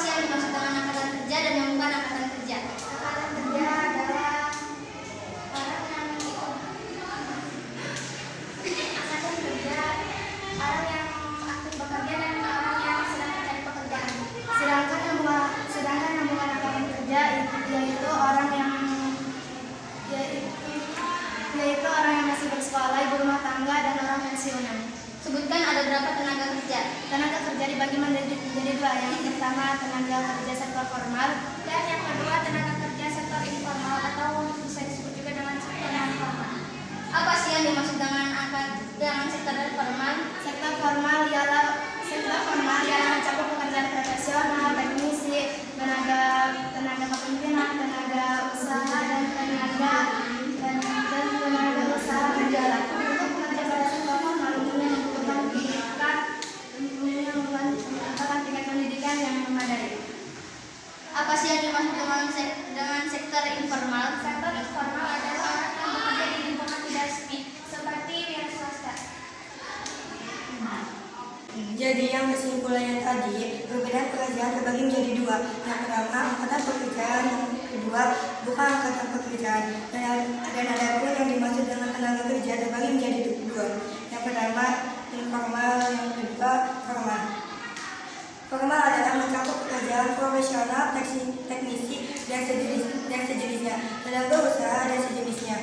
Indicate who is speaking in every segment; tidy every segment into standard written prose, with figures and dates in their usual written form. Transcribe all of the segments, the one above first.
Speaker 1: sih yang dimaksud dengan angkatan kerja dan yang bukan angkatan kerja?
Speaker 2: Angkatan kerja adalah orang yang aktif bekerja dan orang yang sedang mencari pekerjaan. Sedangkan yang bukan angkatan kerja yaitu orang yang masih bersekolah, ibu rumah tangga, dan orang pensiunan.
Speaker 1: Sebutkan ada berapa tenaga kerja?
Speaker 2: Tenaga kerja dibagi menjadi dua. Yang pertama tenaga kerja sektor formal dan yang kedua tenaga kerja sektor informal atau bisa disebut juga dengan sektor non formal.
Speaker 1: Apa sih yang dimaksud dengan sektor formal?
Speaker 2: Sektor formal ialah mencakup pekerjaan profesional, teknisi, tenaga kepemimpinan, tenaga usaha dan tenaga usaha berjalan. Untuk pekerja pada sektor formal umumnya membutuhkan tingkat pendidikan yang memadai.
Speaker 1: Apa sih yang dimaksud dengan sektor informal?
Speaker 2: Sektor informal adalah orang yang bekerja di lingkungan tidak resmi seperti wira swasta.
Speaker 3: Jadi yang kesimpulannya tadi, perbedaan pekerjaan terbagi menjadi dua. Yang pertama angkatan pekerjaan, yang kedua bukan angkatan pekerjaan. Dan ada pun yang dimaksud dengan tenaga kerja terbagi menjadi dua. Yang pertama informal, yang kedua formal. Formal adalah mencakup pekerjaan profesional, teknisi, dan sejenisnya. Tenaga usaha dan sejenisnya.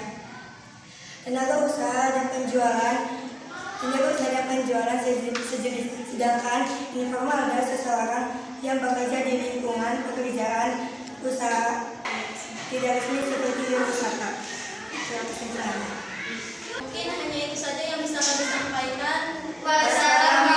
Speaker 3: Tenaga usaha dan penjualan sejenis. Sedangkan informal adalah seseorang yang bekerja di lingkungan pekerjaan usaha tidak resmi seperti wisata.
Speaker 1: Mungkin hanya itu saja yang bisa kami sampaikan.
Speaker 2: Wassalamualaikum.